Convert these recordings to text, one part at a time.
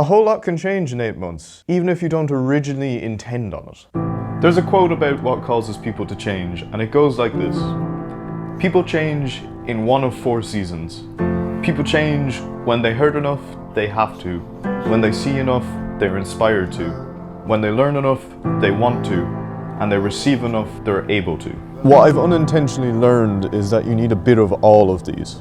A whole lot can change in 8 months, even if you don't originally intend on it. There's a quote about what causes people to change, and it goes like this. People change in one of 4 seasons. People change when they heard enough, they have to. When they see enough, they're inspired to. When they learn enough, they want to. And they receive enough, they're able to. What I've unintentionally learned is that you need a bit of all of these.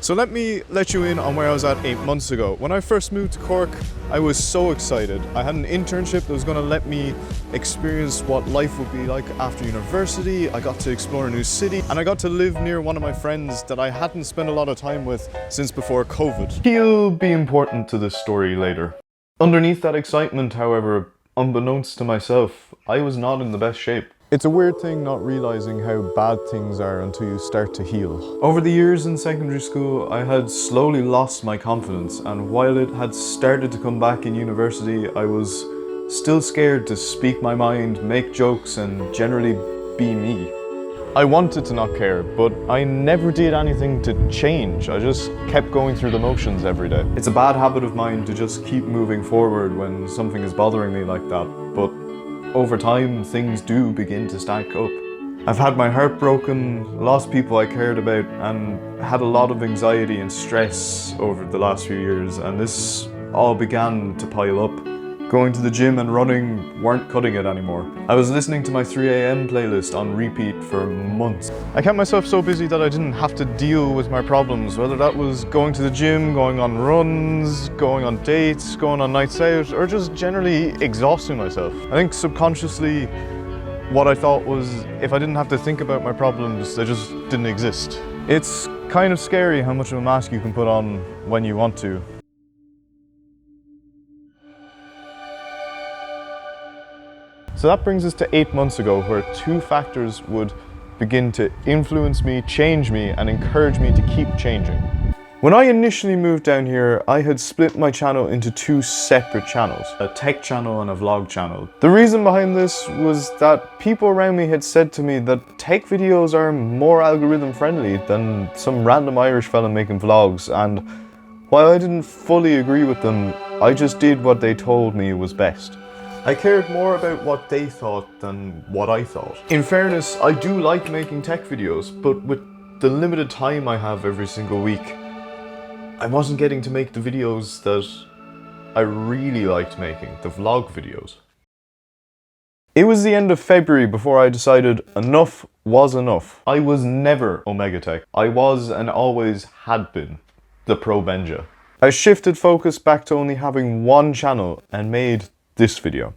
So let me let you in on where I was at 8 months ago. When I first moved to Cork, I was so excited. I had an internship that was going to let me experience what life would be like after university. I got to explore a new city, and I got to live near one of my friends that I hadn't spent a lot of time with since before COVID. He'll be important to this story later. Underneath that excitement, however, unbeknownst to myself, I was not in the best shape. It's a weird thing not realizing how bad things are until you start to heal. Over the years in secondary school, I had slowly lost my confidence, and while it had started to come back in university, I was still scared to speak my mind, make jokes, and generally be me. I wanted to not care, but I never did anything to change. I just kept going through the motions every day. It's a bad habit of mine to just keep moving forward when something is bothering me like that, but over time, things do begin to stack up. I've had my heart broken, lost people I cared about, and had a lot of anxiety and stress over the last few years, and this all began to pile up. Going to the gym and running weren't cutting it anymore. I was listening to my 3 AM playlist on repeat for months. I kept myself so busy that I didn't have to deal with my problems, whether that was going to the gym, going on runs, going on dates, going on nights out, or just generally exhausting myself. I think subconsciously what I thought was if I didn't have to think about my problems, they just didn't exist. It's kind of scary how much of a mask you can put on when you want to. So that brings us to 8 months ago, where 2 factors would begin to influence me, change me, and encourage me to keep changing. When I initially moved down here, I had split my channel into 2 separate channels, a tech channel and a vlog channel. The reason behind this was that people around me had said to me that tech videos are more algorithm friendly than some random Irish fella making vlogs, and while I didn't fully agree with them, I just did what they told me was best. I cared more about what they thought than what I thought. In fairness, I do like making tech videos, but with the limited time I have every single week, I wasn't getting to make the videos that I really liked making, the vlog videos. It was the end of February before I decided enough was enough. I was never Omega Tech. I was and always had been TheProBenja. I shifted focus back to only having one channel and made this video.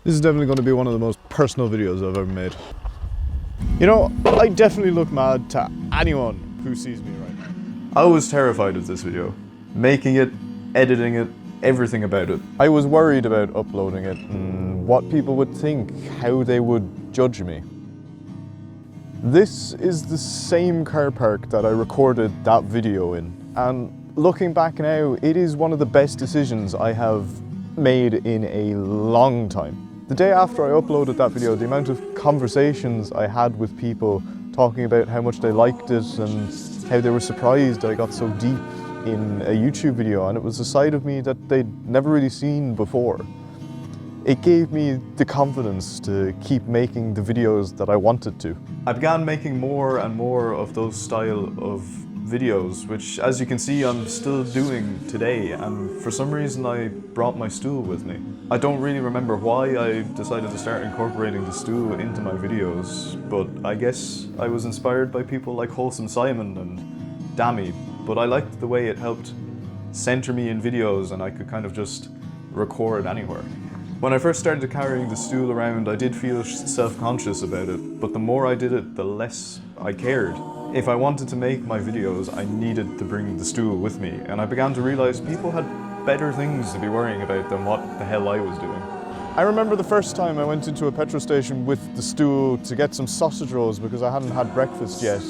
This is definitely going to be one of the most personal videos I've ever made. You know, I definitely look mad to anyone who sees me right now. I was terrified of this video. Making it, editing it, everything about it. I was worried about uploading it and what people would think, how they would judge me. This is the same car park that I recorded that video in, and looking back now, it is one of the best decisions I have made in a long time. The day after I uploaded that video, the amount of conversations I had with people talking about how much they liked it and how they were surprised I got so deep in a YouTube video, and it was a side of me that they'd never really seen before. It gave me the confidence to keep making the videos that I wanted to. I began making more and more of those style of videos, which as you can see I'm still doing today, and for some reason I brought my stool with me. I don't really remember why I decided to start incorporating the stool into my videos, but I guess I was inspired by people like Wholesome Simon and Dammy, but I liked the way it helped center me in videos and I could kind of just record anywhere. When I first started carrying the stool around, I did feel self-conscious about it, but the more I did it, the less I cared. If I wanted to make my videos, I needed to bring the stool with me, and I began to realize people had better things to be worrying about than what the hell I was doing. I remember the first time I went into a petrol station with the stool to get some sausage rolls because I hadn't had breakfast yet,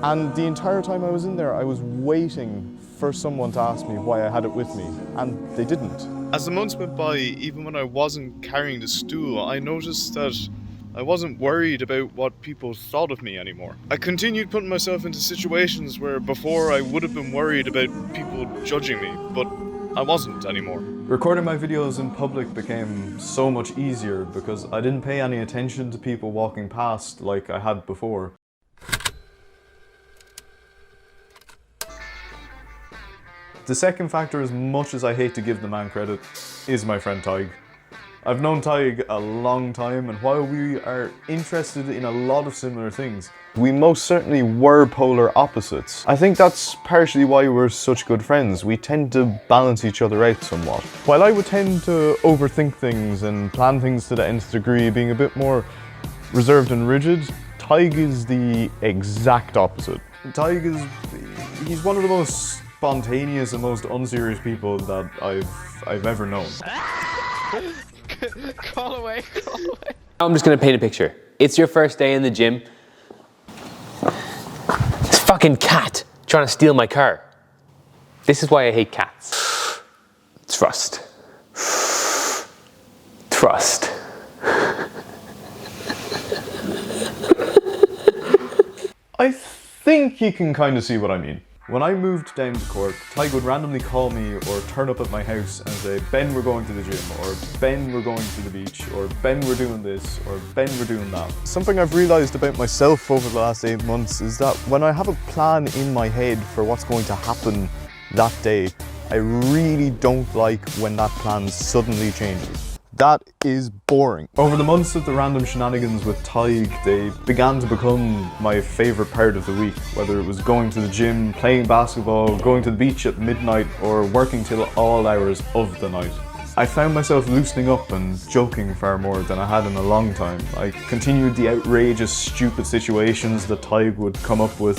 and the entire time I was in there, I was waiting for someone to ask me why I had it with me, and they didn't. As the months went by, even when I wasn't carrying the stool, I noticed that I wasn't worried about what people thought of me anymore. I continued putting myself into situations where before I would have been worried about people judging me, but I wasn't anymore. Recording my videos in public became so much easier because I didn't pay any attention to people walking past like I had before. The second factor, as much as I hate to give the man credit, is my friend Tig. I've known Tig a long time, and while we are interested in a lot of similar things, we most certainly were polar opposites. I think that's partially why we're such good friends. We tend to balance each other out somewhat. While I would tend to overthink things and plan things to the nth degree, being a bit more reserved and rigid, Tig is the exact opposite. He's one of the most spontaneous and most unserious people that I've ever known. Call away. I'm just gonna paint a picture. It's your first day in the gym. This fucking cat trying to steal my car. This is why I hate cats. Trust. Trust. I think you can kind of see what I mean. When I moved down to Cork, Tig would randomly call me or turn up at my house and say, Ben, we're going to the gym, or Ben, we're going to the beach, or Ben, we're doing this, or Ben, we're doing that. Something I've realised about myself over the last 8 months is that when I have a plan in my head for what's going to happen that day, I really don't like when that plan suddenly changes. That is boring. Over the months of the random shenanigans with Tig, they began to become my favourite part of the week, whether it was going to the gym, playing basketball, going to the beach at midnight, or working till all hours of the night. I found myself loosening up and joking far more than I had in a long time. I continued the outrageous, stupid situations that Tig would come up with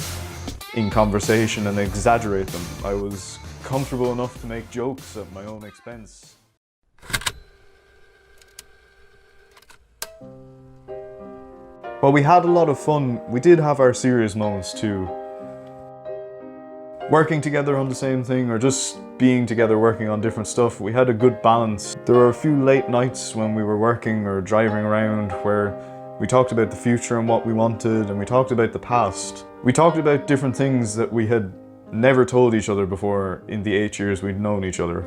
in conversation and exaggerate them. I was comfortable enough to make jokes at my own expense. While we had a lot of fun, we did have our serious moments too. Working together on the same thing, or just being together working on different stuff, we had a good balance. There were a few late nights when we were working or driving around where we talked about the future and what we wanted, and we talked about the past. We talked about different things that we had never told each other before in the 8 years we'd known each other.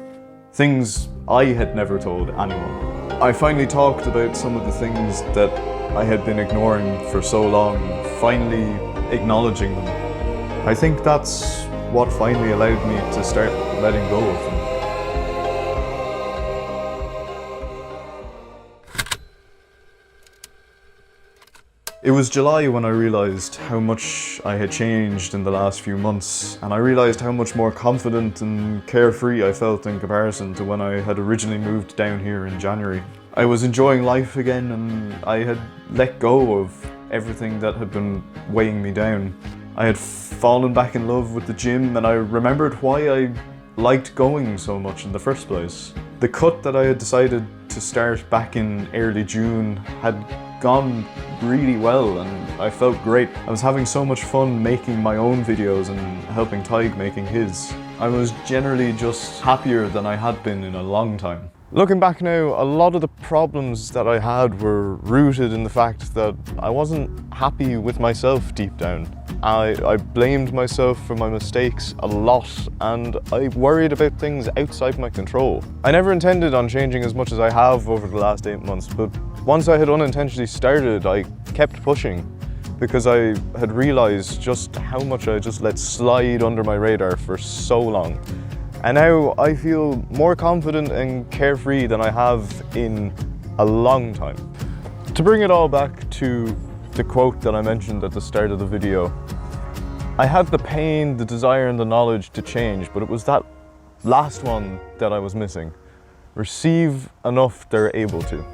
Things I had never told anyone. I finally talked about some of the things that I had been ignoring for so long, finally acknowledging them. I think that's what finally allowed me to start letting go of them. It was July when I realised how much I had changed in the last few months, and I realised how much more confident and carefree I felt in comparison to when I had originally moved down here in January. I was enjoying life again, and I had let go of everything that had been weighing me down. I had fallen back in love with the gym, and I remembered why I liked going so much in the first place. The cut that I had decided to start back in early June had gone really well, and I felt great. I was having so much fun making my own videos and helping Tig making his. I was generally just happier than I had been in a long time. Looking back now, a lot of the problems that I had were rooted in the fact that I wasn't happy with myself deep down. I blamed myself for my mistakes a lot, and I worried about things outside my control. I never intended on changing as much as I have over the last 8 months, but once I had unintentionally started, I kept pushing because I had realised just how much I just let slide under my radar for so long. And now I feel more confident and carefree than I have in a long time. To bring it all back to the quote that I mentioned at the start of the video, I had the pain, the desire and the knowledge to change, but it was that last one that I was missing. Receive enough they're able to.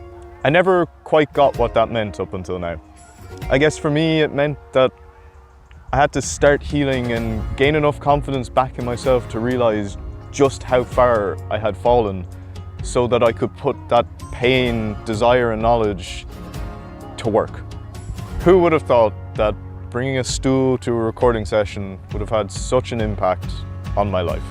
I never quite got what that meant up until now. I guess for me it meant that I had to start healing and gain enough confidence back in myself to realise just how far I had fallen so that I could put that pain, desire and knowledge to work. Who would have thought that bringing a stool to a recording session would have had such an impact on my life?